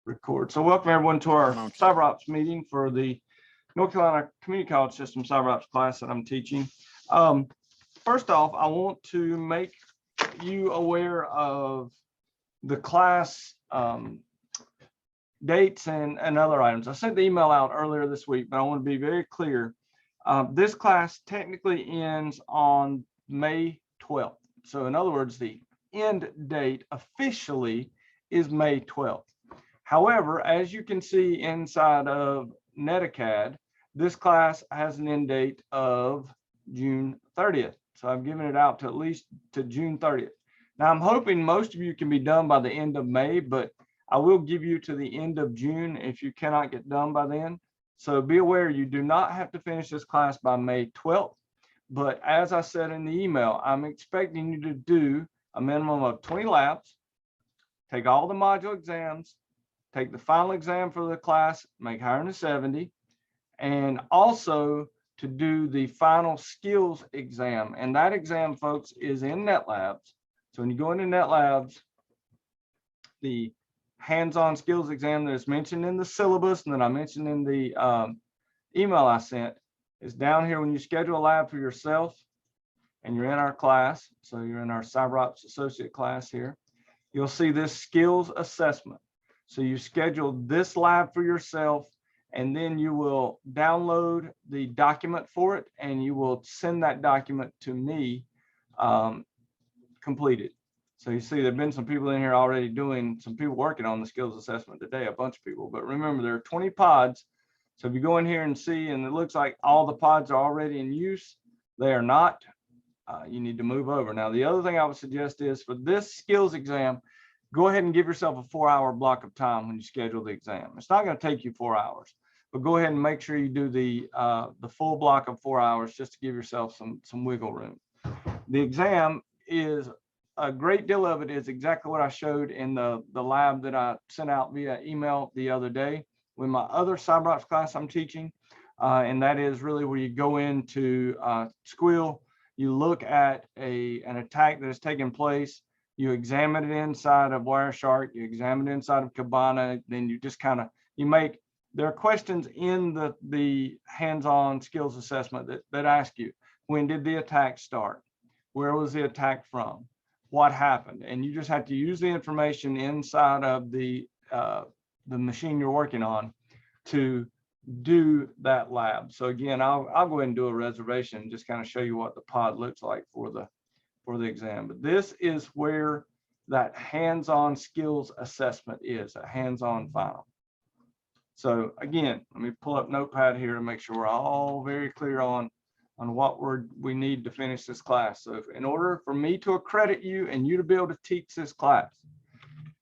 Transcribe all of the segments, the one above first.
Record. So welcome everyone to our Cyberops meeting for the North Carolina Community College System Cyberops class that I'm teaching. First off, I want to make you aware of the class dates and other items. I sent the email out earlier this week, but I want to be very clear. This class technically ends on May 12th. So in other words, the end date officially is May 12th. However, as you can see inside of Netacad, this class has an end date of June 30th. So I've given it out to at least to June 30th. Now I'm hoping most of you can be done by the end of May, but I will give you to the end of June if you cannot get done by then. So be aware you do not have to finish this class by May 12th. But as I said in the email, I'm expecting you to do a minimum of 20 labs, take all the module exams, take the final exam for the class, make higher than 70, and also to do the final skills exam. And that exam, folks, is in NetLabs. So when you go into NetLabs, the hands-on skills exam that is mentioned in the syllabus and that I mentioned in the email I sent is down here when you schedule a lab for yourself and you're in our class. So you're in our Cyberops associate class here. You'll see this skills assessment. So you schedule this lab for yourself, and then you will download the document for it, and you will send that document to me completed. So you see there have been some people in here already doing, some people working on the skills assessment today, a bunch of people. But remember, there are 20 pods. So if you go in here and see, and it looks like all the pods are already in use, they are not. You need to move over. Now, the other thing I would suggest is for this skills exam, go ahead and give yourself a 4-hour block of time when you schedule the exam. It's not going to take you 4 hours, but go ahead and make sure you do the full block of 4 hours just to give yourself some wiggle room. The exam is a great deal of it is exactly what I showed in the lab that I sent out via email the other day with my other Cyberops class I'm teaching. And that is really where you go into Squeal, you look at an attack that has taken place, you examine it inside of Wireshark, you examine it inside of Carbonite, then you just kind of, there are questions in the hands-on skills assessment that ask you, when did the attack start? Where was the attack from? What happened? And you just have to use the information inside of the machine you're working on to do that lab. So again, I'll go ahead and do a reservation and just kind of show you what the pod looks like for the exam. But this is where that hands-on skills assessment is, a hands-on final. So again, let me pull up Notepad here to make sure we're all very clear on what we need to finish this class. So in order for me to accredit you and you to be able to teach this class,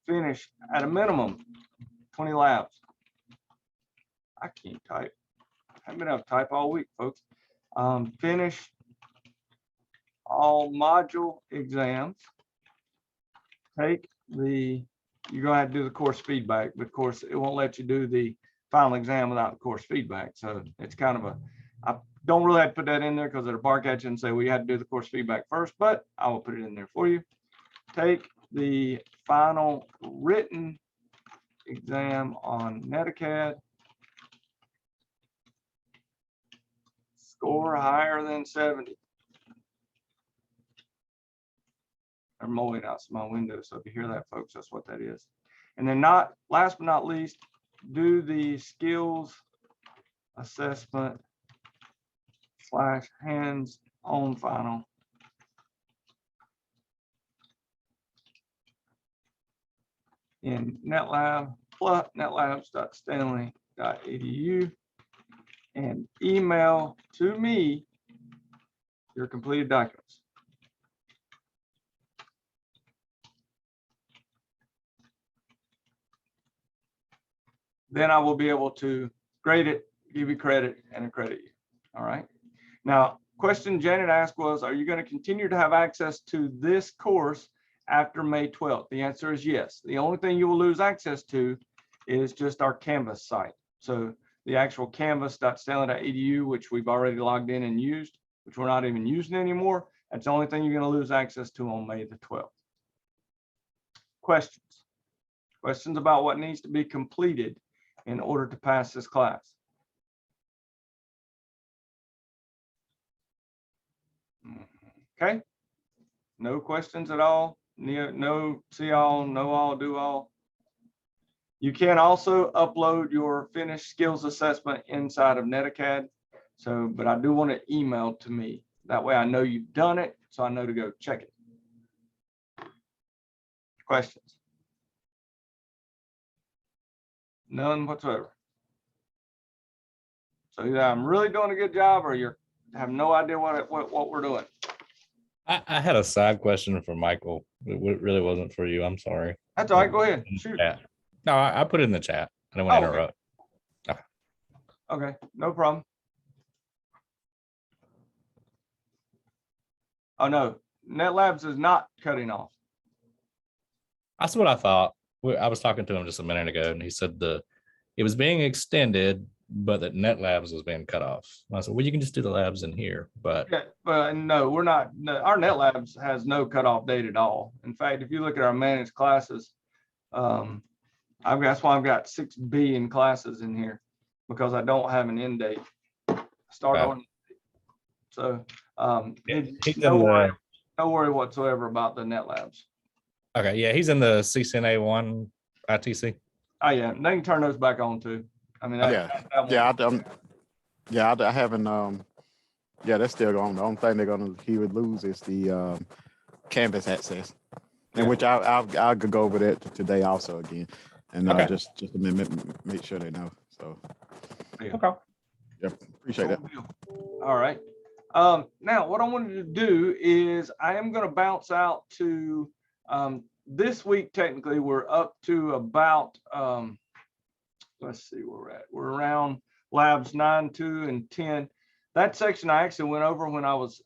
finish at a minimum 20 labs. I can't type. I haven't been able to type all week, folks. Finish all module exams. You're going to have to do the course feedback, but of course it won't let you do the final exam without the course feedback. So it's kind of I don't really have to put that in there because it'll bark at you and say, well, you had to do the course feedback first, but I will put it in there for you. Take the final written exam on Netacad. Score higher than 70. I'm mowing out my window, so if you hear that, folks, that's what that is. And then last but not least, do the skills assessment / hands-on final. In NetLab plus netlabs.stanley.edu and email to me your completed documents. Then I will be able to grade it, give you credit, and accredit you. All right. Now, question Janet asked was, are you going to continue to have access to this course after May 12th? The answer is yes. The only thing you will lose access to is just our Canvas site. So the actual canvas.stanley.edu, which we've already logged in and used, which we're not even using anymore, that's the only thing you're going to lose access to on May the 12th. Questions? Questions about what needs to be completed in order to pass this class? Okay. No questions at all? No see all, no all, do all? You can also upload your finished skills assessment inside of NetAcad. So, but I do want to email to me. That way I know you've done it, so I know to go check it. Questions? None whatsoever. So either I'm really doing a good job or you have no idea what we're doing. I had a side question for Michael. It really wasn't for you. I'm sorry. That's all right. Go ahead. Shoot. Yeah. No, I put it in the chat. I didn't want to interrupt. Okay. Okay, no problem. Oh no, NetLabs is not cutting off. That's what I thought. I was talking to him just a minute ago, and he said it was being extended, but that NetLabs was being cut off. And I said, well, you can just do the labs in here, but yeah, but no, we're not. No, our NetLabs has no cutoff date at all. In fact, if you look at our managed classes, that's why I've got 6B in classes in here, because I don't have an end date. Start on. So no worry whatsoever about the NetLabs. Okay, yeah, he's in the CCNA1 ITC. Oh yeah, they can turn those back on too. I mean, I haven't. Yeah, that's still going. The only thing he would lose is the Canvas access, and which I'll go over that today also again, and just to make sure they know. So yeah. Okay. Yep, appreciate that. All right. Now what I wanted to do is I am going to bounce out to this week. Technically, we're up to about let's see where we're at. We're around labs 9, 2, and 10. That section I actually went over when I was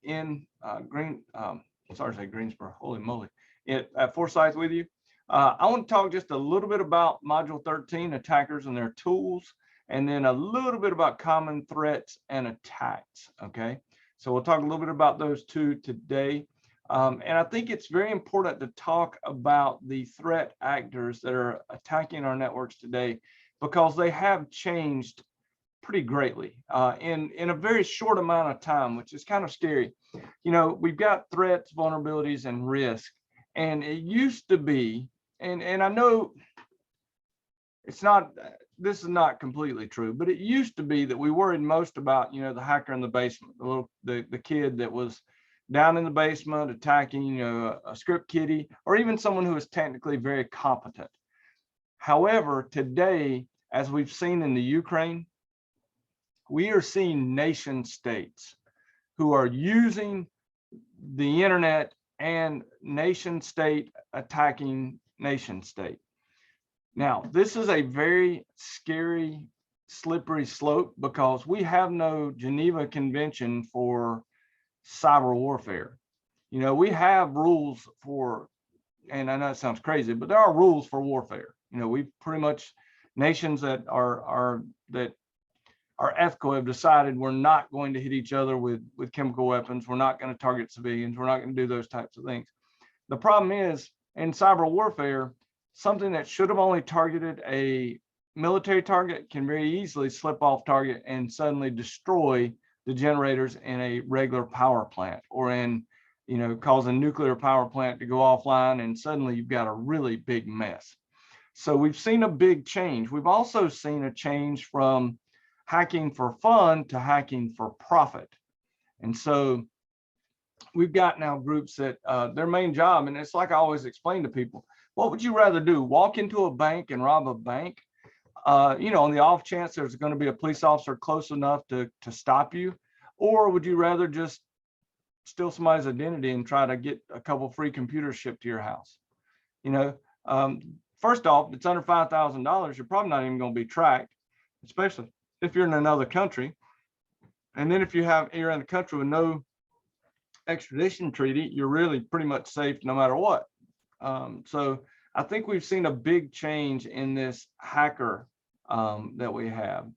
in Greensboro. Holy moly! At Forsyth with you. I want to talk just a little bit about Module 13, attackers and their tools, and then a little bit about common threats and attacks. Okay, so we'll talk a little bit about those two today. And I think it's very important to talk about the threat actors that are attacking our networks today, because they have changed pretty greatly in a very short amount of time, which is kind of scary. You know, we've got threats, vulnerabilities, and risk. And it used to be, and I know it's not, this is not completely true, but it used to be that we worried most about, you know, the hacker in the basement, the kid that was down in the basement attacking, you know, a script kiddie, or even someone who is technically very competent. However, today, as we've seen in the Ukraine, we are seeing nation states who are using the internet and nation state attacking nation state. Now, this is a very scary, slippery slope, because we have no Geneva Convention for cyber warfare. You know, we have rules for, and I know it sounds crazy, but there are rules for warfare. You know, we pretty much, nations that are ethical have decided we're not going to hit each other with chemical weapons. We're not going to target civilians. We're not going to do those types of things. The problem is, in cyber warfare, something that should have only targeted a military target can very easily slip off target and suddenly destroy the generators in a regular power plant, or in, you know, cause a nuclear power plant to go offline, and suddenly you've got a really big mess. So we've seen a big change. We've also seen a change from hacking for fun to hacking for profit. And so we've got now groups that their main job, and it's like I always explain to people, what would you rather do? Walk into a bank and rob a bank? You know, on the off chance there's going to be a police officer close enough to stop you? Or would you rather just steal somebody's identity and try to get a couple free computers shipped to your house? You know, first off, it's under $5,000. You're probably not even going to be tracked, especially if you're in another country. And then if you're in a country with no extradition treaty, you're really pretty much safe no matter what. So I think we've seen a big change in this hacker that we have.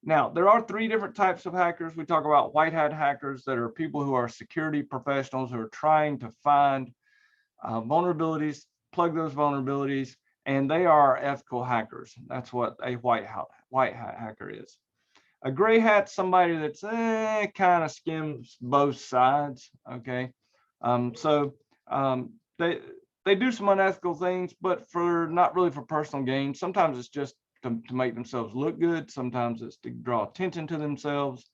Now, there are 3 different types of hackers. We talk about white hat hackers, that are people who are security professionals who are trying to find vulnerabilities, plug those vulnerabilities, and they are ethical hackers. That's what a white hat hacker is. A gray hat's somebody that's kind of skims both sides. Okay, so they do some unethical things, but for not really for personal gain. Sometimes it's just to make themselves look good. Sometimes it's to draw attention to themselves.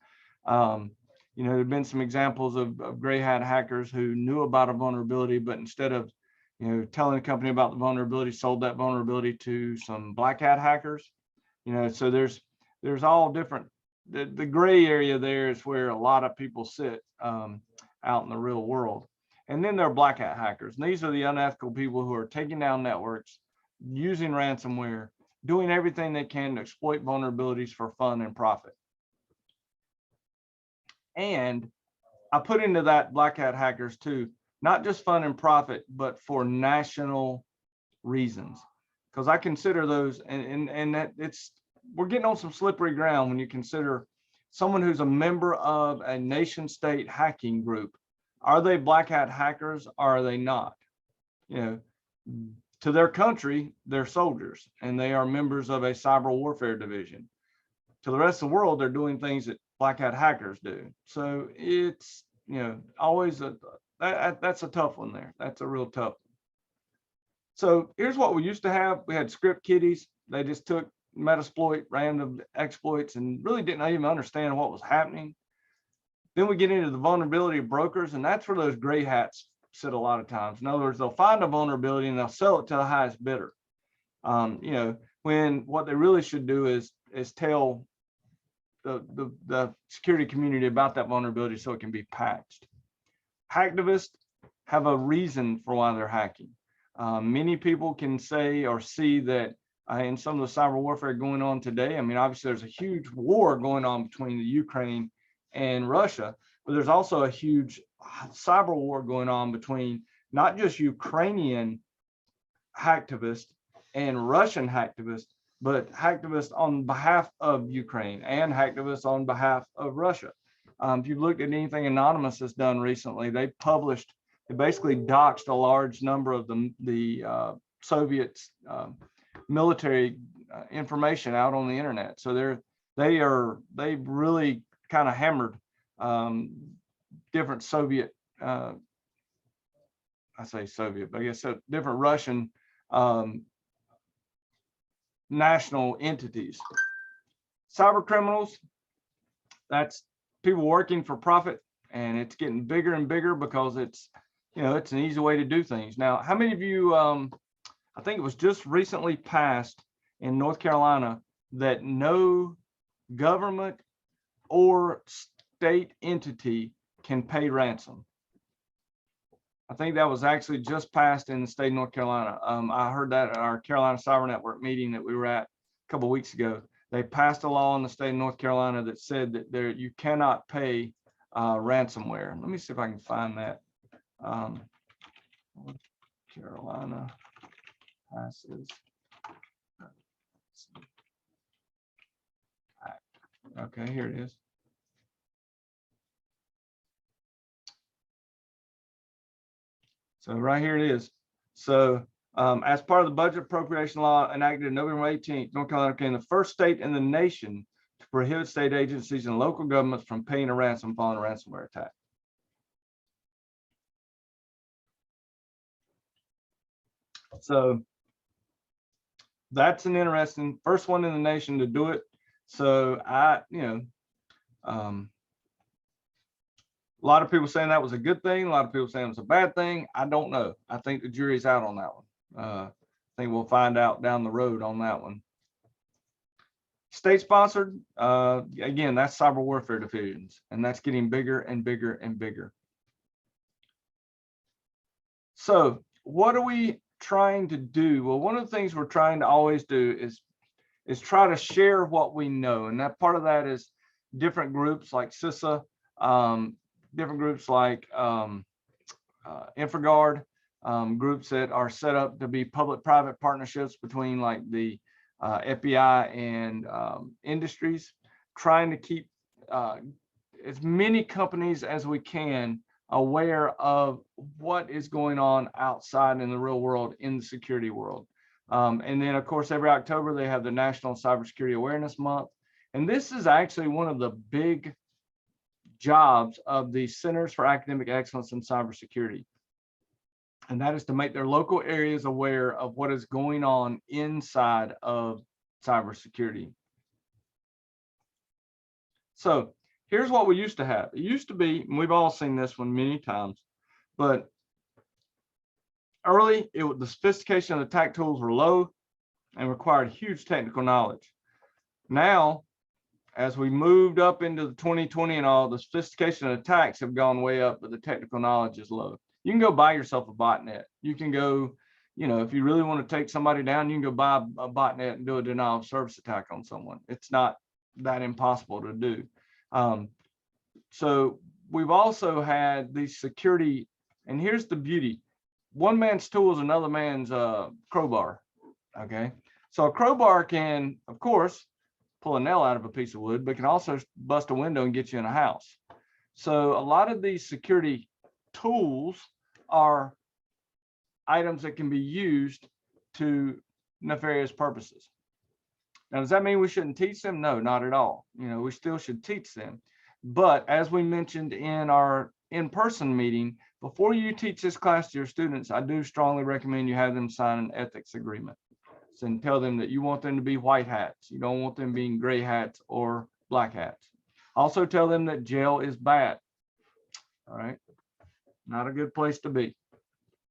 You know, there've been some examples of gray hat hackers who knew about a vulnerability, but instead of, you know, telling the company about the vulnerability, sold that vulnerability to some black hat hackers. You know, so there's all different. The gray area there is where a lot of people sit out in the real world. And then there are black hat hackers. And these are the unethical people who are taking down networks, using ransomware, doing everything they can to exploit vulnerabilities for fun and profit. And I put into that black hat hackers too, not just fun and profit, but for national reasons. Because I consider those, and that we're getting on some slippery ground when you consider someone who's a member of a nation state hacking group. Are they black hat hackers or are they not? You know, to their country, they're soldiers and they are members of a cyber warfare division. To the rest of the world, they're doing things that black hat hackers do. So it's, you know, always that's a tough one there. That's a real tough one. So here's what we used to have. We had script kiddies. They just took Metasploit, random exploits, and really didn't even understand what was happening. Then we get into the vulnerability brokers, and that's where those gray hats sit a lot of times. In other words, they'll find a vulnerability and they'll sell it to the highest bidder. You know, when what they really should do is tell the security community about that vulnerability so it can be patched. Hacktivists have a reason for why they're hacking. Many people can say or see that in some of the cyber warfare going on today. I mean, obviously there's a huge war going on between the Ukraine and Russia, but there's also a huge cyber war going on between not just Ukrainian hacktivists and Russian hacktivists, but hacktivists on behalf of Ukraine and hacktivists on behalf of Russia. If you've looked at anything Anonymous has done recently, they basically doxed a large number of the Soviets military information out on the internet. So they've really kind of hammered different Soviet, I say Soviet, but I guess different Russian national entities. Cyber criminals, that's people working for profit, and it's getting bigger and bigger because it's, you know, it's an easy way to do things. Now, how many of you, I think it was just recently passed in North Carolina that no government or state entity can pay ransom. I think that was actually just passed in the state of North Carolina. I heard that at our Carolina Cyber Network meeting that we were at a couple of weeks ago. They passed a law in the state of North Carolina that said that you cannot pay ransomware. Let me see if I can find that. North Carolina passes. Okay, here it is. So right here it is. So as part of the budget appropriation law enacted November 18th, North Carolina became the first state in the nation to prohibit state agencies and local governments from paying a ransom following a ransomware attack. So that's an interesting first one in the nation to do it. So a lot of people saying that was a good thing. A lot of people saying it was a bad thing. I don't know. I think the jury's out on that one. I think we'll find out down the road on that one. State sponsored, again, that's cyber warfare divisions, and that's getting bigger and bigger and bigger. So what are we trying to do? Well, one of the things we're trying to always do is try to share what we know. And that part of that is different groups like CISA, different groups like InfraGard, groups that are set up to be public-private partnerships between like the FBI and industries, trying to keep as many companies as we can aware of what is going on outside in the real world, in the security world. And then, of course, every October, they have the National Cybersecurity Awareness Month. And this is actually one of the big jobs of the Centers for Academic Excellence in Cybersecurity. And that is to make their local areas aware of what is going on inside of cybersecurity. So here's what we used to have. It used to be, and we've all seen this one many times, but early, the sophistication of the attack tools were low and required huge technical knowledge. Now, as we moved up into the 2020 and all, the sophistication of attacks have gone way up, but the technical knowledge is low. You can go buy yourself a botnet. You can go, if you really want to take somebody down, you can go buy a botnet and do a denial of service attack on someone. It's not that impossible to do. So we've also had these security, and here's the beauty. One man's tool is another man's crowbar, okay? So a crowbar can, of course, pull a nail out of a piece of wood, but can also bust a window and get you in a house. So a lot of these security tools are items that can be used to nefarious purposes. Now, does that mean we shouldn't teach them? No, not at all. We still should teach them. But as we mentioned in our in-person meeting, before you teach this class to your students, I do strongly recommend you have them sign an ethics agreement and tell them that you want them to be white hats. You don't want them being gray hats or black hats. Also tell them that jail is bad. All right. Not a good place to be.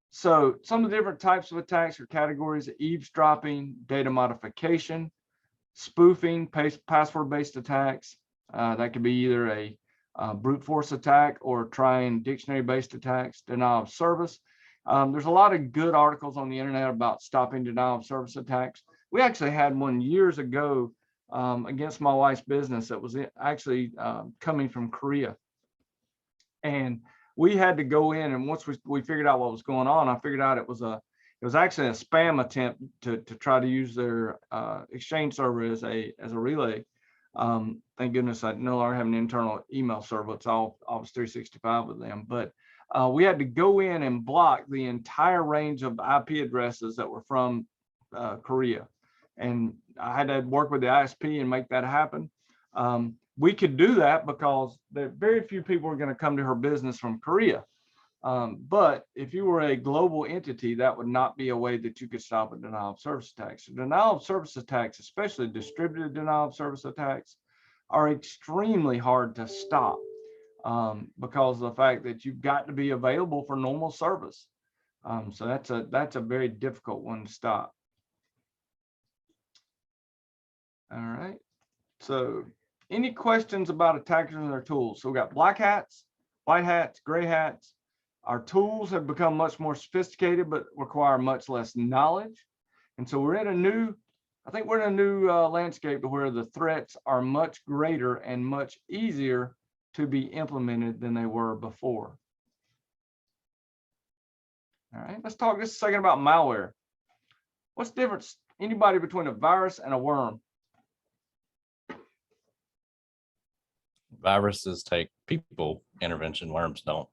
So some of the different types of attacks or categories: eavesdropping, data modification, spoofing, password-based attacks. That could be either a brute force attack or trying dictionary-based attacks, denial of service. There's a lot of good articles on the internet about stopping denial of service attacks. We actually had one years ago against my wife's business that was actually coming from Korea. And we had to go in, and once we figured out what was going on, I figured out it was actually a spam attempt to try to use their Exchange server as a relay. Thank goodness I no longer have an internal email server. It's all Office 365 with them. But we had to go in and block the entire range of IP addresses that were from Korea. And I had to work with the ISP and make that happen. We could do that because there very few people are going to come to her business from Korea. But if you were a global entity, that would not be a way that you could stop a denial of service attack. So denial of service attacks, especially distributed denial of service attacks, are extremely hard to stop because of the fact that you've got to be available for normal service. So that's a very difficult one to stop. All right. So any questions about attackers and their tools? So we got black hats, white hats, gray hats. Our tools have become much more sophisticated, but require much less knowledge. And so we're in a new landscape to where the threats are much greater and much easier to be implemented than they were before. All right, let's talk just a second about malware. What's the difference, anybody, between a virus and a worm? Viruses take people intervention, worms don't.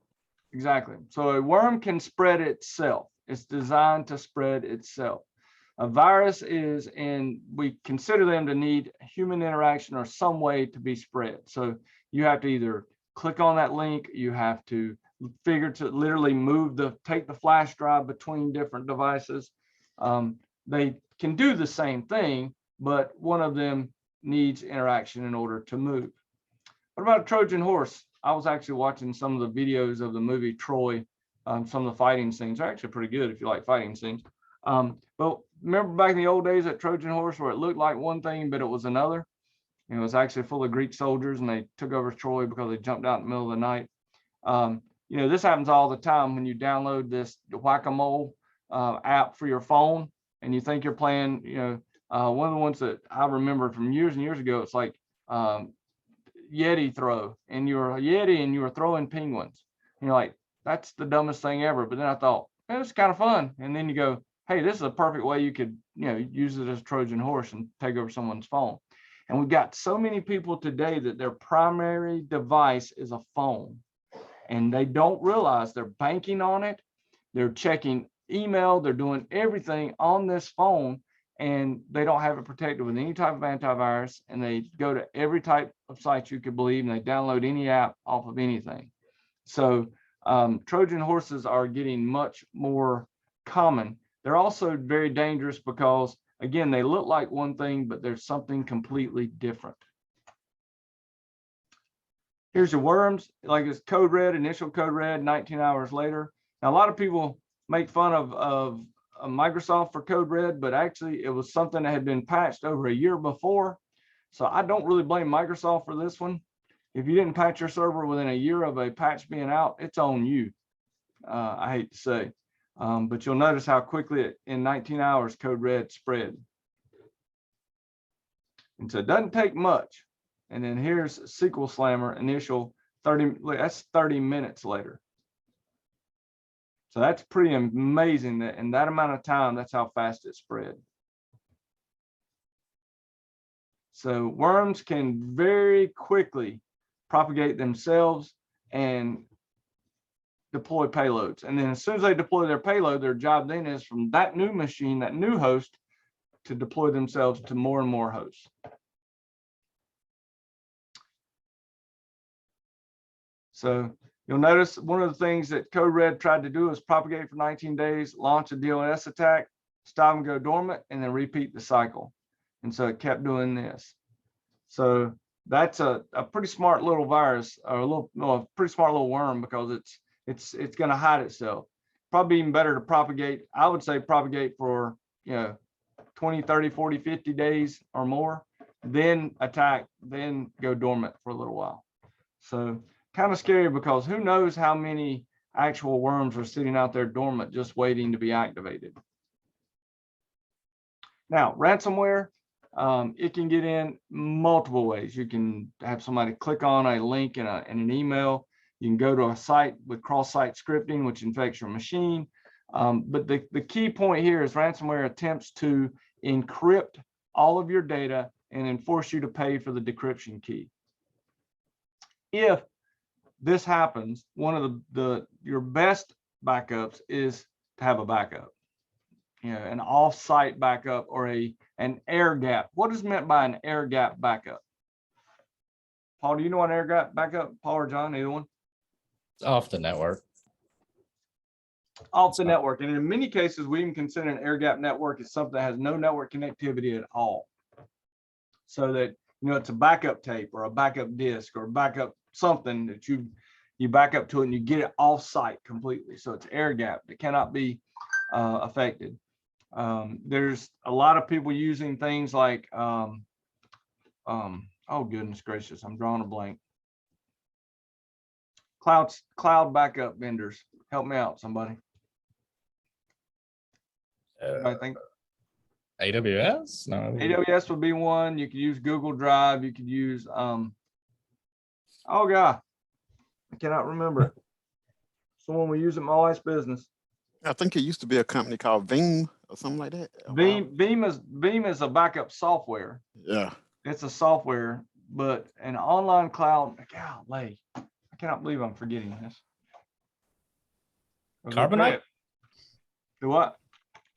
Exactly. So a worm can spread itself. It's designed to spread itself. A virus is, and we consider them to need human interaction or some way to be spread. So you have to either click on that link, you have to literally take the flash drive between different devices. They can do the same thing, but one of them needs interaction in order to move. What about a Trojan horse? I was actually watching some of the videos of the movie Troy. Some of the fighting scenes are actually pretty good if you like fighting scenes. But remember back in the old days at Trojan Horse where it looked like one thing, but it was another? It was actually full of Greek soldiers and they took over Troy because they jumped out in the middle of the night. This happens all the time when you download this whack-a-mole app for your phone and you think you're playing, one of the ones that I remember from years and years ago, it's like Yeti throw, and you're a Yeti and you were throwing penguins. And you're like, that's the dumbest thing ever. But then I thought, it was kind of fun. And then you go, hey, this is a perfect way you could, use it as a Trojan horse and take over someone's phone. And we've got so many people today that their primary device is a phone, and they don't realize they're banking on it. They're checking email, they're doing everything on this phone, and they don't have it protected with any type of antivirus, and they go to every type of site you could believe, and they download any app off of anything. So Trojan horses are getting much more common. They're also very dangerous because, again, they look like one thing, but there's something completely different. Here's your worms, like it's code red, initial code red, 19 hours later. Now, a lot of people make fun of Microsoft for code red, but actually it was something that had been patched over a year before. So I don't really blame Microsoft for this one. If you didn't patch your server within a year of a patch being out, it's on you. I hate to say, but you'll notice how quickly in 19 hours code red spread. And so it doesn't take much. And then here's SQL Slammer initial 30, that's 30 minutes later. So that's pretty amazing that in that amount of time, that's how fast it spread. So worms can very quickly propagate themselves and deploy payloads. And then as soon as they deploy their payload, their job then is from that new machine, that new host, to deploy themselves to more and more hosts. So you'll notice one of the things that Code Red tried to do is propagate for 19 days, launch a DDoS attack, stop and go dormant, and then repeat the cycle. And so it kept doing this. So that's a pretty smart little virus, or a pretty smart little worm, because it's going to hide itself. Probably even better to propagate. I would say propagate for 20, 30, 40, 50 days or more, then attack, then go dormant for a little while. So kind of scary, because who knows how many actual worms are sitting out there dormant just waiting to be activated. Now, ransomware, it can get in multiple ways. You can have somebody click on a link in an email. You can go to a site with cross-site scripting, which infects your machine. But the key point here is ransomware attempts to encrypt all of your data and then force you to pay for the decryption key. If this happens, one of your best backups is to have a backup, an off-site backup or an air gap. What is meant by an air gap backup? Paul, do you know what an air gap backup? Paul or John, either one? It's off the network. Off the network, and in many cases, we even consider an air gap network as something that has no network connectivity at all. So that it's a backup tape or a backup disk or backup something that you back up to it and you get it off site completely. So it's air gap. It cannot be affected. There's a lot of people using things like, oh goodness gracious, I'm drawing a blank. Cloud backup vendors. Help me out, somebody. I think AWS? No. AWS would be one. You could use Google Drive. You could use oh God, I cannot remember. Someone we use at my wife's business. I think it used to be a company called Veeam or something like that. Veeam is a backup software. Yeah. It's a software, but an online cloud, golly, I cannot believe I'm forgetting this. Carbonite? Do what?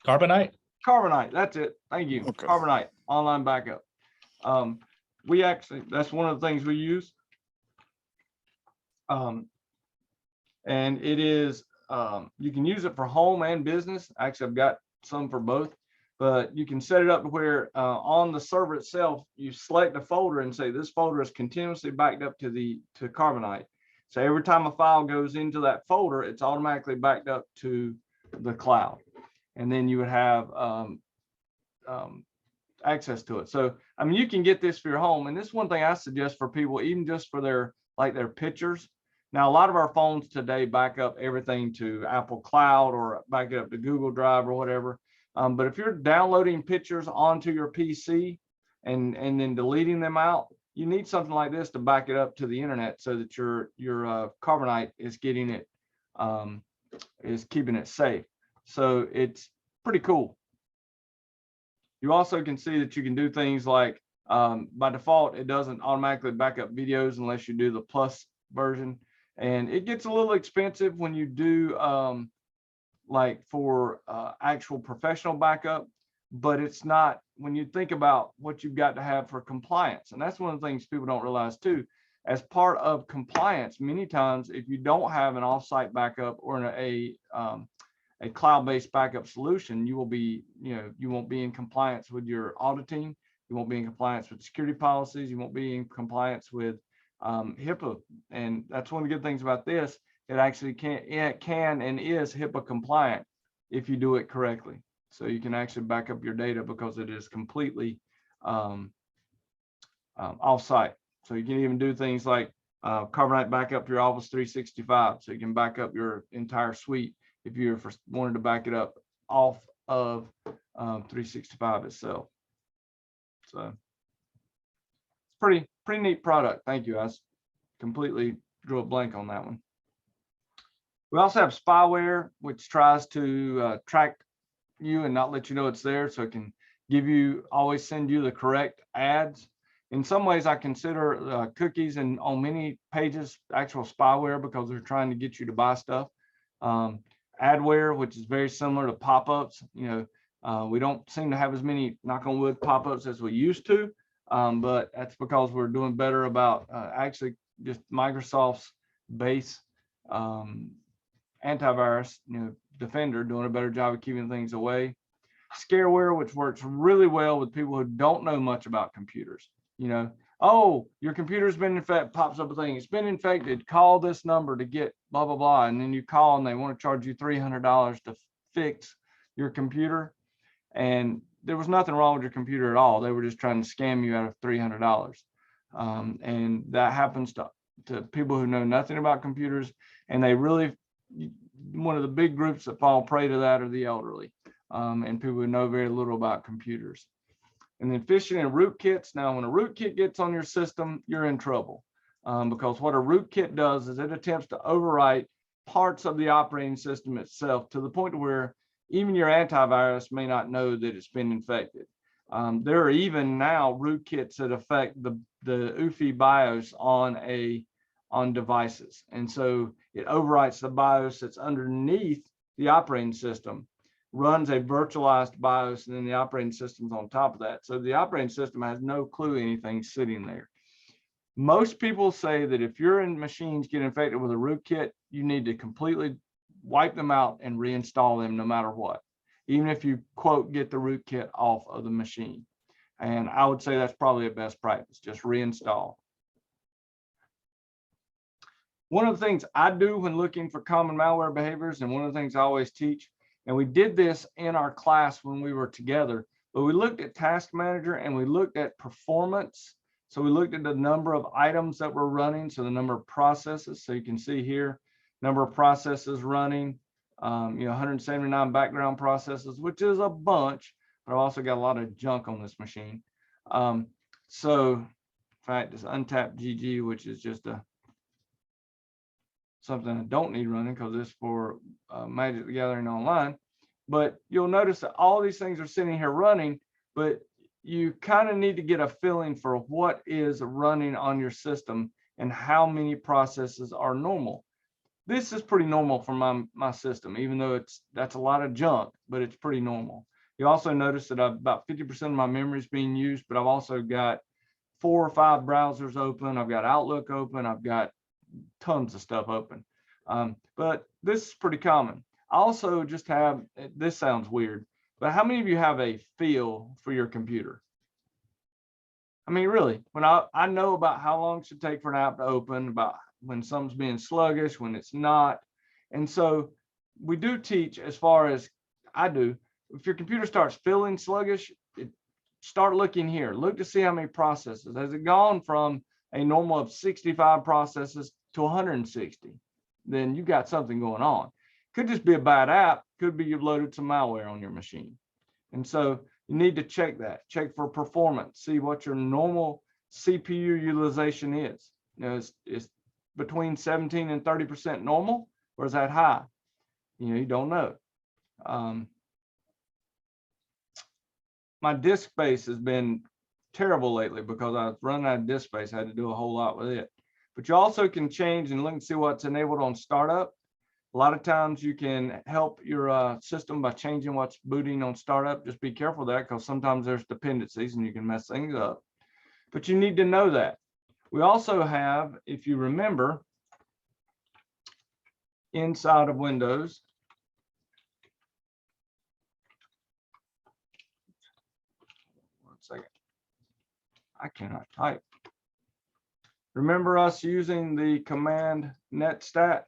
Carbonite? Carbonite, that's it. Thank you. Okay. Carbonite, online backup. That's one of the things we use. And it is, you can use it for home and business. Actually, I've got some for both, but you can set it up to where on the server itself, you select a folder and say this folder is continuously backed up to Carbonite. So every time a file goes into that folder, it's automatically backed up to the cloud. And then you would have access to it. So, I mean, you can get this for your home. And this is one thing I suggest for people, even just for their pictures. Now, a lot of our phones today back up everything to Apple Cloud or back it up to Google Drive or whatever. But if you're downloading pictures onto your PC and then deleting them out, you need something like this to back it up to the internet so that your Carbonite is getting it, is keeping it safe. So it's pretty cool. You also can see that you can do things like, by default, it doesn't automatically back up videos unless you do the plus version. And it gets a little expensive when you do like for actual professional backup, but it's not when you think about what you've got to have for compliance. And that's one of the things people don't realize too. As part of compliance, many times if you don't have an offsite backup or a cloud-based backup solution, you will be, you won't be in compliance with your auditing. You won't be in compliance with security policies. You won't be in compliance with HIPAA. And that's one of the good things about this. It actually can and is HIPAA compliant if you do it correctly. So you can actually back up your data because it is completely offsite. So you can even do things like Carbonite backup your Office 365. So you can back up your entire suite if you wanted to back it up off of 365 itself. So it's pretty neat product. Thank you. I completely drew a blank on that one. We also have spyware, which tries to track you and not let you know it's there, so it can always send you the correct ads. In some ways, I consider cookies and on many pages actual spyware because they're trying to get you to buy stuff. Adware, which is very similar to pop-ups. We don't seem to have as many, knock on wood, pop-ups as we used to, but that's because we're doing better about actually just Microsoft's base antivirus, Defender, doing a better job of keeping things away. Scareware, which works really well with people who don't know much about computers. Oh, your computer's been infected, pops up a thing, it's been infected, call this number to get blah, blah, blah. And then you call and they want to charge you $300 to fix your computer. And there was nothing wrong with your computer at all. They were just trying to scam you out of $300. And that happens to people who know nothing about computers. And they really, one of the big groups that fall prey to that are the elderly and people who know very little about computers. And then phishing and rootkits. Now, when a rootkit gets on your system, you're in trouble because what a rootkit does is it attempts to overwrite parts of the operating system itself to the point where even your antivirus may not know that it's been infected. There are even now rootkits that affect the UEFI BIOS on devices. And so it overwrites the BIOS that's underneath the operating system, runs a virtualized BIOS, and then the operating system's on top of that. So the operating system has no clue anything's sitting there. Most people say that if your machines get infected with a rootkit, you need to completely wipe them out and reinstall them no matter what, even if you, quote, get the rootkit off of the machine. And I would say that's probably a best practice, just reinstall. One of the things I do when looking for common malware behaviors, and one of the things I always teach, and we did this in our class when we were together, but we looked at Task Manager and we looked at performance. So we looked at the number of items that were running, so the number of processes. So you can see here, number of processes running, 179 background processes, which is a bunch, but I've also got a lot of junk on this machine. So in fact, this untapped GG, which is just something I don't need running because it's for Magic the Gathering Online. But you'll notice that all these things are sitting here running, but you kind of need to get a feeling for what is running on your system and how many processes are normal. This is pretty normal for my system, even though that's a lot of junk, but it's pretty normal. You also notice that about 50% of my memory is being used, but I've also got 4 or 5 browsers open. I've got Outlook open. I've got tons of stuff open. But this is pretty common. I also just have, this sounds weird, but how many of you have a feel for your computer? I mean, really, when I know about how long it should take for an app to open, about when something's being sluggish, when it's not. And so we do teach, as far as I do, if your computer starts feeling sluggish, start looking here. Look to see how many processes. Has it gone from a normal of 65 processes to 160? Then you got something going on. Could just be a bad app. Could be you've loaded some malware on your machine. And so you need to check that. Check for performance. See what your normal CPU utilization is. It's between 17 and 30% normal, or is that high? You don't know. My disk space has been terrible lately because I was running out of disk space. I had to do a whole lot with it. But you also can change and look and see what's enabled on startup. A lot of times you can help your system by changing what's booting on startup. Just be careful of that, because sometimes there's dependencies and you can mess things up. But you need to know that. We also have, if you remember, inside of Windows, one second, I cannot type. Remember us using the command Netstat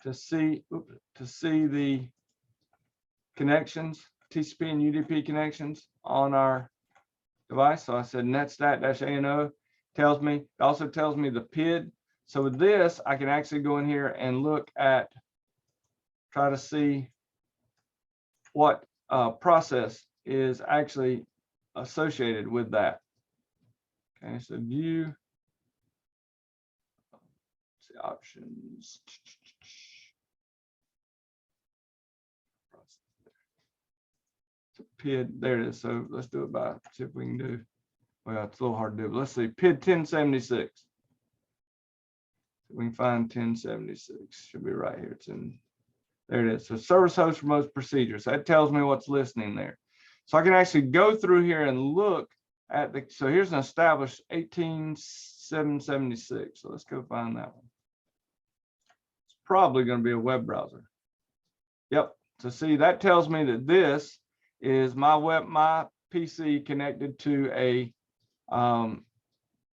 to see the connections, TCP and UDP connections on our device. So I said netstat-ANO tells me, it also tells me the PID. So with this, I can actually go in here and look at, try to see what process is actually associated with that. Okay, so view, let's see, options. PID, there it is. So let's do it by, see if we can do, well, it's a little hard to do, but let's see, PID 1076. We can find 1076, should be right here. It's in, there it is. So service host remote procedures. That tells me what's listening there. So I can actually go through here and look at the, so here's an established 18776. So let's go find that one. It's probably going to be a web browser. Yep. So see, that tells me that this is my PC connected to a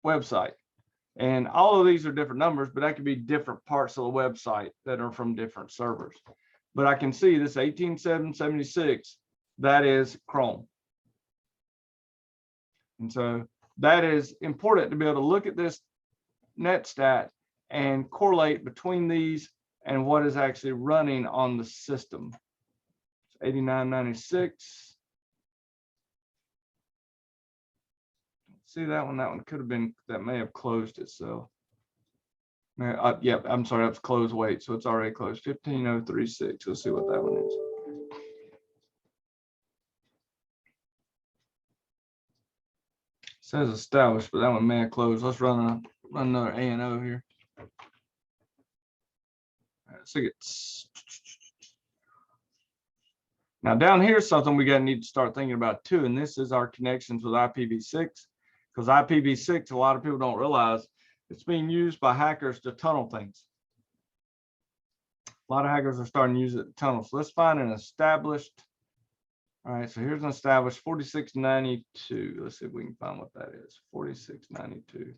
website. And all of these are different numbers, but that could be different parts of the website that are from different servers. But I can see this 18776, that is Chrome. And so that is important to be able to look at this Netstat and correlate between these and what is actually running on the system. 8996. See that one could have been, that may have closed itself. Yeah, I'm sorry, that's closed. Wait, so it's already closed. 15036. Let's see what that one is. It says established, but that one may have closed. Let's run another ANO here. All right, so it's now down here, something we got to need to start thinking about too, and this is our connections with IPv6. Because IPv6, a lot of people don't realize it's being used by hackers to tunnel things. A lot of hackers are starting to use it to tunnel. So let's find an established. All right, so here's an established 4692. Let's see if we can find what that is. 4692.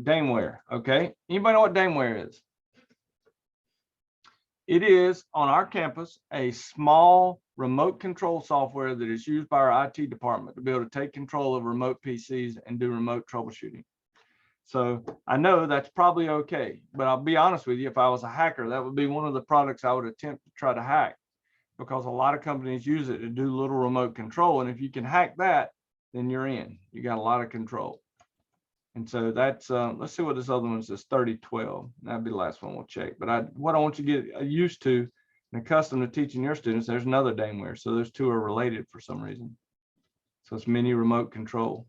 Dameware. Okay. Anybody know what Dameware is? It is on our campus a small remote control software that is used by our IT department to be able to take control of remote PCs and do remote troubleshooting. So I know that's probably okay, but I'll be honest with you, if I was a hacker, that would be one of the products I would attempt to try to hack, because a lot of companies use it to do little remote control. And if you can hack that, then you're in. You got a lot of control. And so that's, let's see what this other one says, 3012. That'd be the last one we'll check. But what I want you to get used to and accustomed to teaching your students, there's another Dameware. So those two are related for some reason. So it's mini remote control.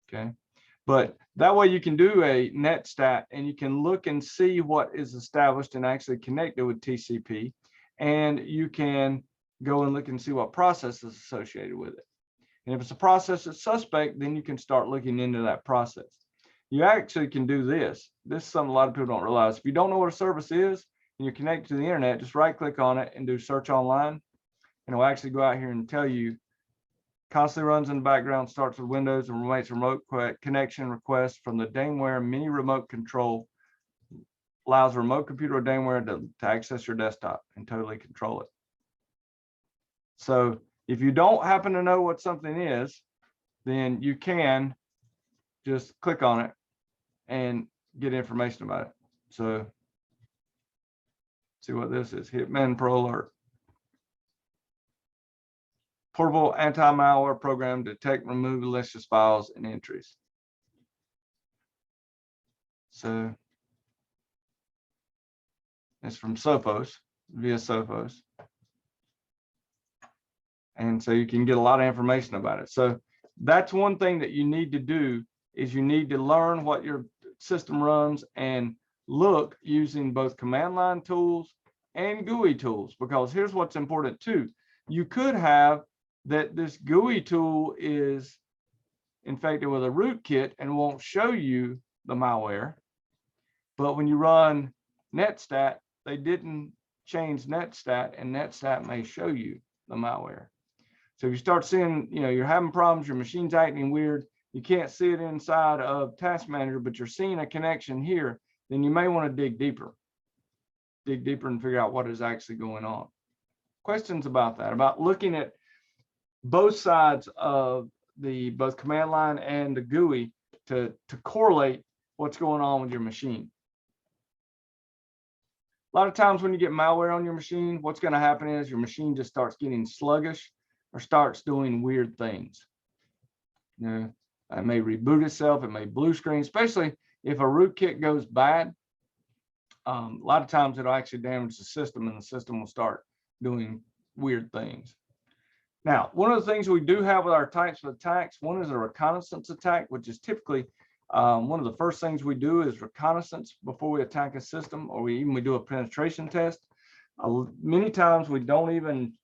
Okay. But that way you can do a Netstat and you can look and see what is established and actually connected with TCP. And you can go and look and see what process is associated with it. And if it's a process that's suspect, then you can start looking into that process. You actually can do this. This is something a lot of people don't realize. If you don't know what a service is and you're connected to the internet, just right click on it and do search online. And it'll actually go out here and tell you constantly runs in the background, starts with Windows and makes remote connection requests from the Dameware mini remote control, allows a remote computer or Dameware to access your desktop and totally control it. So if you don't happen to know what something is, then you can just click on it and get information about it. So see what this is. Hitman Pro Alert. Portable anti-malware program to detect, remove malicious files and entries. So it's from Sophos, via Sophos. And so you can get a lot of information about it. So that's one thing that you need to do, is you need to learn what your system runs and look using both command line tools and GUI tools, because here's what's important too. You could have that this GUI tool is infected with a rootkit and won't show you the malware. But when you run Netstat, they didn't change Netstat, and Netstat may show you the malware. So if you start seeing, you're having problems, your machine's acting weird, you can't see it inside of Task Manager, but you're seeing a connection here, then you may want to dig deeper and figure out what is actually going on. Questions about that, about looking at both sides of the both command line and the GUI to correlate what's going on with your machine. A lot of times when you get malware on your machine, what's going to happen is your machine just starts getting sluggish or starts doing weird things. It may reboot itself, it may blue screen, especially if a rootkit goes bad. A lot of times it'll actually damage the system, and the system will start doing weird things. Now, one of the things we do have with our types of attacks, one is a reconnaissance attack, which is typically one of the first things we do is reconnaissance before we attack a system, or we do a penetration test. Many times we don't even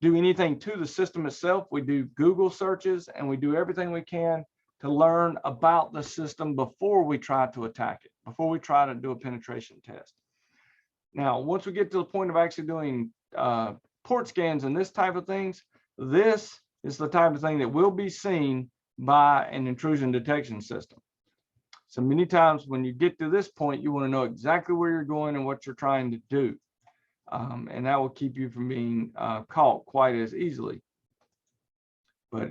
do anything to the system itself. We do Google searches, and we do everything we can to learn about the system before we try to attack it, before we try to do a penetration test. Now, once we get to the point of actually doing port scans and this type of things, this is the type of thing that will be seen by an intrusion detection system. So many times when you get to this point, you want to know exactly where you're going and what you're trying to do. And that will keep you from being caught quite as easily. But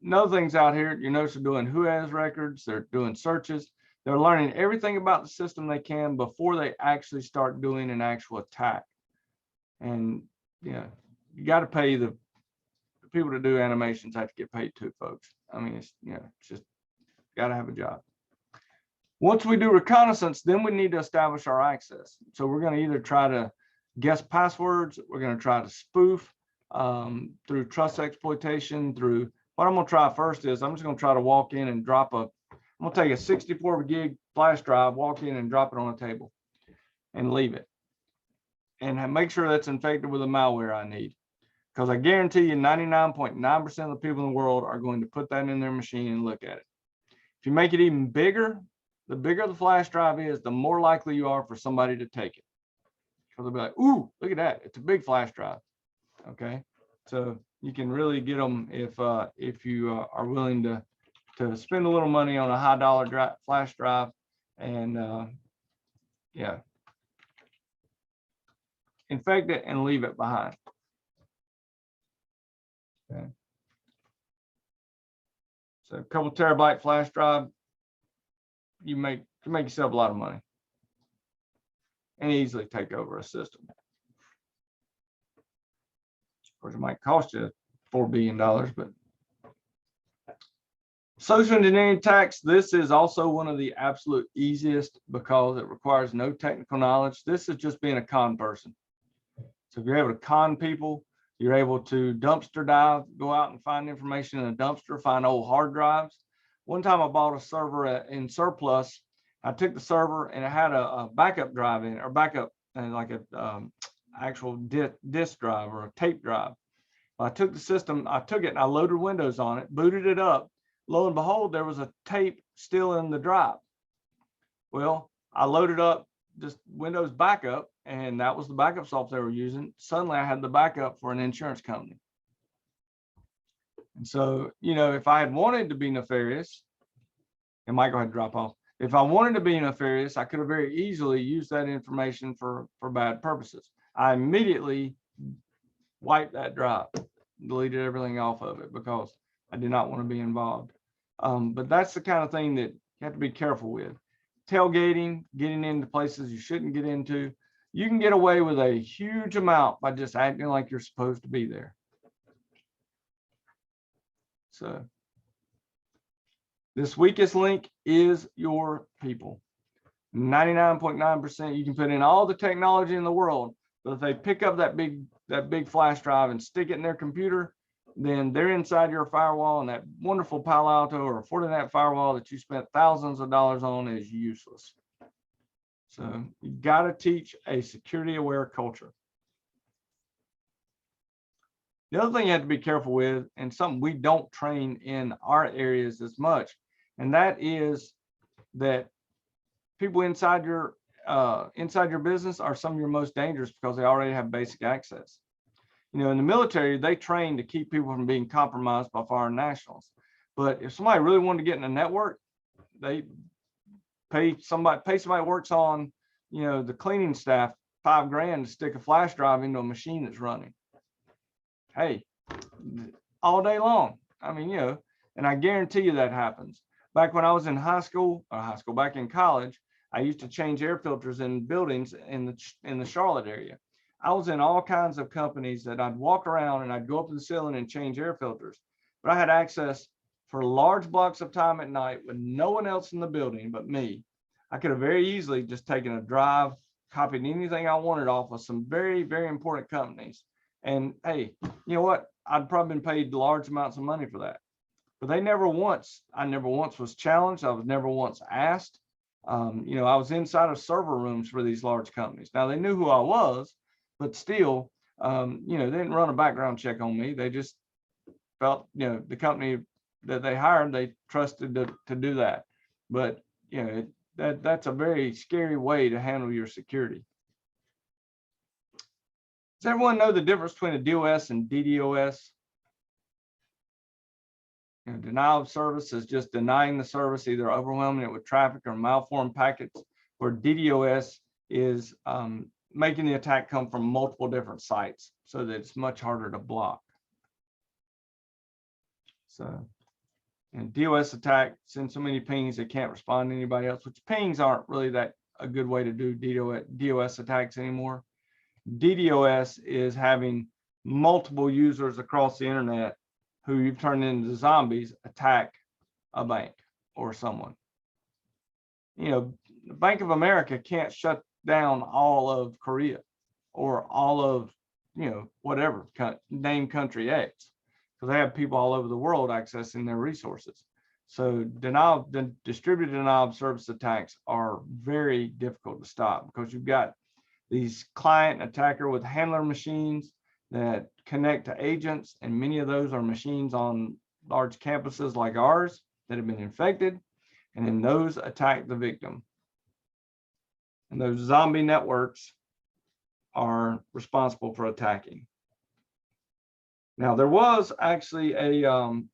another things out here, you notice they're doing who has records, they're doing searches, they're learning everything about the system they can before they actually start doing an actual attack. And you got to pay the people to do animations have to get paid too, folks. I mean, it's just got to have a job. Once we do reconnaissance, then we need to establish our access. So we're going to either try to guess passwords, we're going to try to spoof through trust exploitation, through what I'm going to try first is I'm just going to try to walk in and drop I'm going to take a 64 gig flash drive, walk in and drop it on a table and leave it. And make sure that's infected with the malware I need. Because I guarantee you 99.9% of the people in the world are going to put that in their machine and look at it. If you make it even bigger, the bigger the flash drive is, the more likely you are for somebody to take it. So they'll be like, ooh, look at that. It's a big flash drive. Okay. So you can really get them if you are willing to spend a little money on a high dollar flash drive and infect it and leave it behind. Okay. So a couple terabyte flash drive, you make yourself a lot of money and easily take over a system. Of course, it might cost you $4 billion, but social engineering attacks, this is also one of the absolute easiest because it requires no technical knowledge. This is just being a con person. So if you're able to con people, you're able to dumpster dive, go out and find information in a dumpster, find old hard drives. One time I bought a server in surplus. I took the server and it had a backup drive in it, or backup like a actual disk drive or a tape drive. I took the system, I took it and I loaded Windows on it, booted it up. Lo and behold, there was a tape still in the drive. Well, I loaded up just Windows backup, and that was the backup software they were using. Suddenly I had the backup for an insurance company. And so, if I had wanted to be nefarious, it might go ahead and drop off. If I wanted to be nefarious, I could have very easily used that information for bad purposes. I immediately wiped that drive, deleted everything off of it because I did not want to be involved. But that's the kind of thing that you have to be careful with. Tailgating, getting into places you shouldn't get into. You can get away with a huge amount by just acting like you're supposed to be there. So this weakest link is your people. 99.9%, you can put in all the technology in the world, but if they pick up that big flash drive and stick it in their computer, then they're inside your firewall, and that wonderful Palo Alto or Fortinet firewall that you spent thousands of dollars on is useless. So you got to teach a security aware culture. The other thing you have to be careful with, and something we don't train in our areas as much, and that is that people inside your business are some of your most dangerous because they already have basic access. You know, in the military, they train to keep people from being compromised by foreign nationals. But if somebody really wanted to get in a network, they pay somebody who works on, you know, the cleaning staff $5 grand to stick a flash drive into a machine that's running. Hey, all day long. I mean, you know, and I guarantee you that happens. Back when I was in back in college, I used to change air filters in buildings in the Charlotte area. I was in all kinds of companies that I'd walk around and I'd go up to the ceiling and change air filters, but I had access for large blocks of time at night with no one else in the building but me. I could have very easily just taken a drive, copied anything I wanted off of some very, very important companies. And hey, you know what? I'd probably been paid large amounts of money for that. But I never once was challenged. I was never once asked. You know, I was inside of server rooms for these large companies. Now they knew who I was, but still, you know, they didn't run a background check on me. They just felt, you know, the company that they hired, they trusted to do that. But, you know, that's a very scary way to handle your security. Does everyone know the difference between a DOS and DDoS? You know, denial of service is just denying the service, either overwhelming it with traffic or malformed packets, where DDoS is making the attack come from multiple different sites so that it's much harder to block. So, and DOS attack sends so many pings they can't respond to anybody else, which pings aren't really that a good way to do DOS attacks anymore. DDoS is having multiple users across the internet who you've turned into zombies attack a bank or someone. You know, Bank of America can't shut down all of Korea or all of, you know, whatever, name country X, because they have people all over the world accessing their resources. So distributed denial of service attacks are very difficult to stop because you've got these client attacker with handler machines that connect to agents, and many of those are machines on large campuses like ours that have been infected, and then those attack the victim. And those zombie networks are responsible for attacking. Now, there was actually the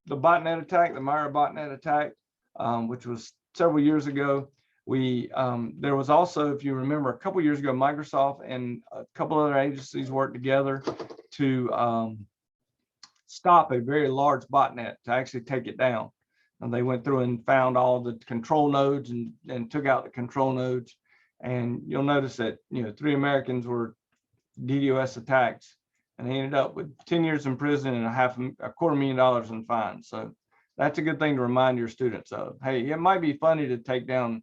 botnet attack, the Malware botnet attack, which was several years ago. There was also, if you remember, a couple years ago, Microsoft and a couple other agencies worked together to stop a very large botnet, to actually take it down. And they went through and found all the control nodes and took out the control nodes. And you'll notice that, you know, 3 Americans were DDoS attacks, and they ended up with 10 years in prison and $250,000 in fines. So that's a good thing to remind your students of. Hey, it might be funny to take down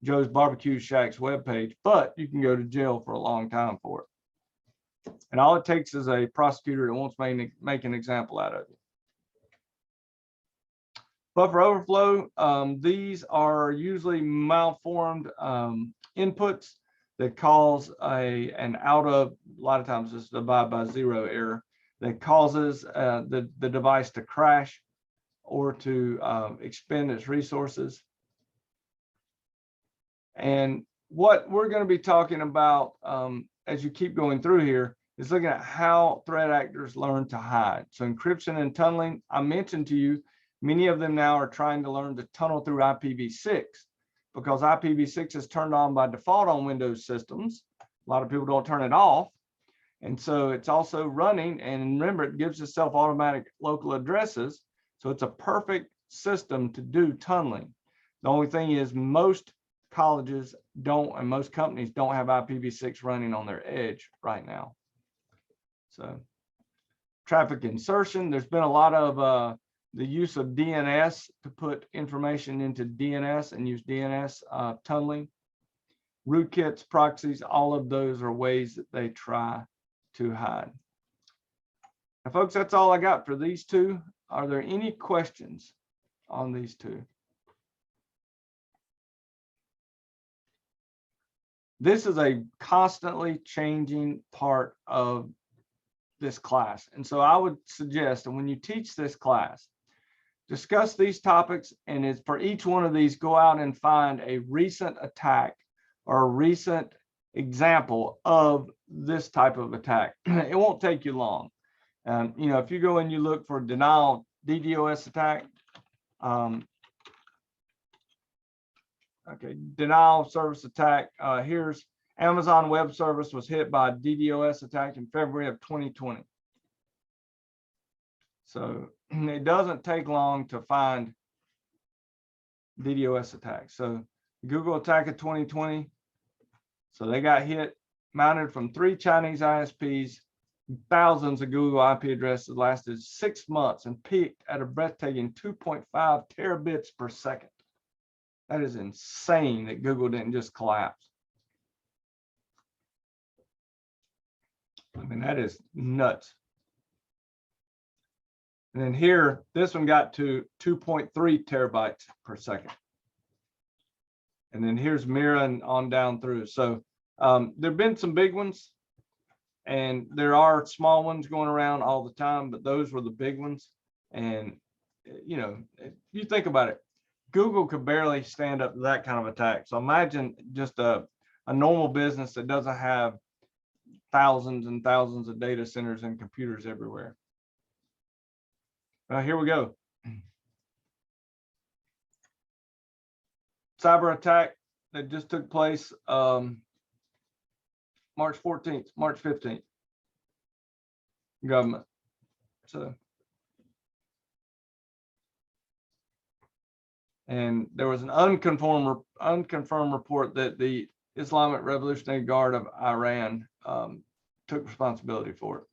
Joe's Barbecue Shack's webpage, but you can go to jail for a long time for it. And all it takes is a prosecutor that wants to make an example out of you. Buffer overflow, these are usually malformed inputs that cause an out of, a lot of times it's divide by zero error that causes the device to crash or to expend its resources. And what we're going to be talking about as you keep going through here is looking at how threat actors learn to hide. So encryption and tunneling, I mentioned to you, many of them now are trying to learn to tunnel through IPv6 because IPv6 is turned on by default on Windows systems. A lot of people don't turn it off. And so it's also running, and remember, it gives itself automatic local addresses. So it's a perfect system to do tunneling. The only thing is most colleges don't, and most companies don't have IPv6 running on their edge right now. So traffic insertion, there's been a lot of the use of DNS to put information into DNS and use DNS tunneling. Rootkits, proxies, all of those are ways that they try to hide. Now, folks, that's all I got for these two. Are there any questions on these two? this is a constantly changing part of this class. And so I would suggest that when you teach this class, discuss these topics, and it's for each one of these, go out and find a recent attack or a recent example of this type of attack. It won't take you long. You know, if you go and you look for denial DDoS attack, okay, denial service attack. Here's Amazon Web Service was hit by a DDoS attack in February of 2020. So it doesn't take long to find DDoS attacks. So Google attack of 2020. So they got hit, mounted from 3 Chinese ISPs, thousands of Google IP addresses, lasted 6 months and peaked at a breathtaking 2.5 terabits per second. That is insane that Google didn't just collapse. I mean, that is nuts. And then here, this one got to 2.3 terabytes per second. And then here's Mira and on down through. So there've been some big ones, and there are small ones going around all the time, but those were the big ones. And you know, if you think about it, Google could barely stand up to that kind of attack. So imagine just a normal business that doesn't have thousands and thousands of data centers and computers everywhere. Here we go. Cyber attack that just took place March 14th, March 15th. Government. So, and there was an unconfirmed report that the Islamic Revolutionary Guard of Iran took responsibility for it.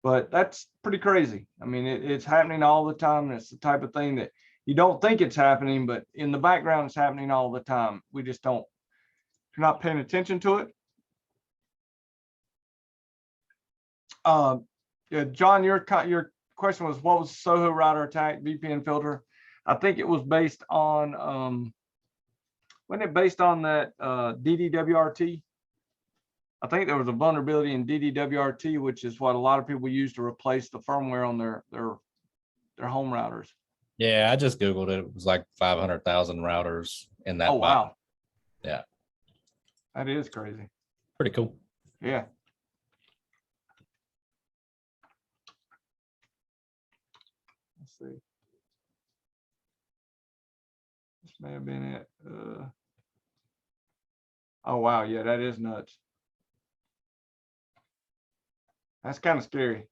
But that's pretty crazy. I mean, it's happening all the time. And it's the type of thing that you don't think it's happening, but in the background, it's happening all the time. We just don't, if you're not paying attention to it. Yeah, John, your question was, what was Soho router attack, VPN filter? I think it was based on, wasn't it based on that DDWRT? I think there was a vulnerability in DDWRT, which is what a lot of people use to replace the firmware on their home routers. Yeah, I just Googled it. It was like 500,000 routers in that. Oh, wow. Yeah. That is crazy. Pretty cool. Yeah. Let's see. This may have been it. Oh, wow. Yeah, that is nuts. That's kind of scary.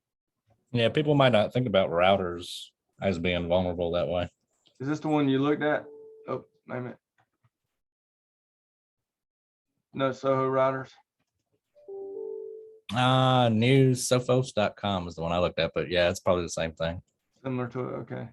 Yeah, people might not think about routers as being vulnerable that way. Is this the one you looked at? Oh, wait a minute. No, Soho routers. Newssophos.com is the one I looked at, but yeah, it's probably the same thing. Similar to it. Okay.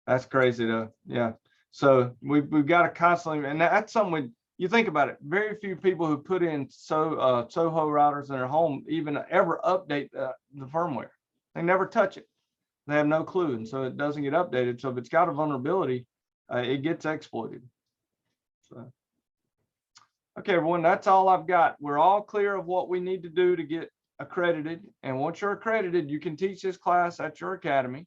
That's crazy though. Yeah. So we've got to constantly, and that's something you think about it. Very few people who put in Soho routers in their home even ever update the firmware. They never touch it. They have no clue, and so it doesn't get updated. So if it's got a vulnerability, it gets exploited. So, okay, everyone, that's all I've got. We're all clear of what we need to do to get accredited, and once you're accredited, you can teach this class at your academy.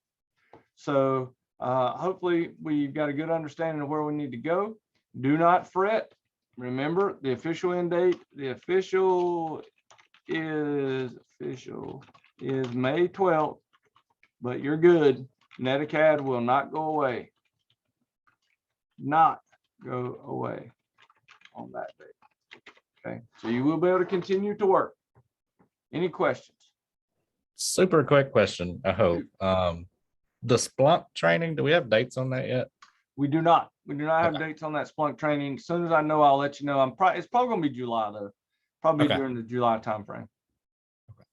So hopefully we've got a good understanding of where we need to go. Do not fret. Remember, the official end date, the official is May 12th, but you're good. Netacad will not go away. Not go away on that date. Okay, so you will be able to continue to work. Any questions? Super quick question, I hope. The Splunk training, do we have dates on that yet? We do not. We do not have dates on that Splunk training. As soon as I know, I'll let you know. It's probably going to be July though. Probably during the July timeframe. Okay.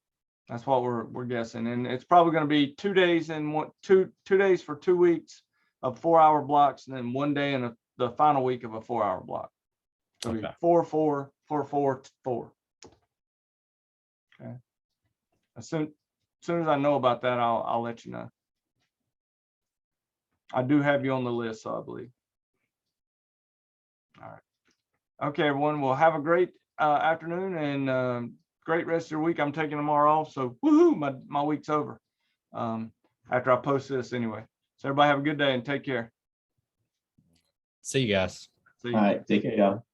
That's what we're guessing, and it's probably going to be 2 days and two days for 2 weeks of 4-hour blocks, and then 1 day in the final week of a 4-hour block. So it'll be 4, 4, 4, 4, 4. Okay. As soon as I know about that, I'll let you know. I do have you on the list, so I believe. All right. Okay, everyone. Well, have a great afternoon and great rest of your week. I'm taking tomorrow off, so woohoo, my week's over. After I post this anyway. So everybody have a good day and take care. See you guys. See you. All right, take care, y'all.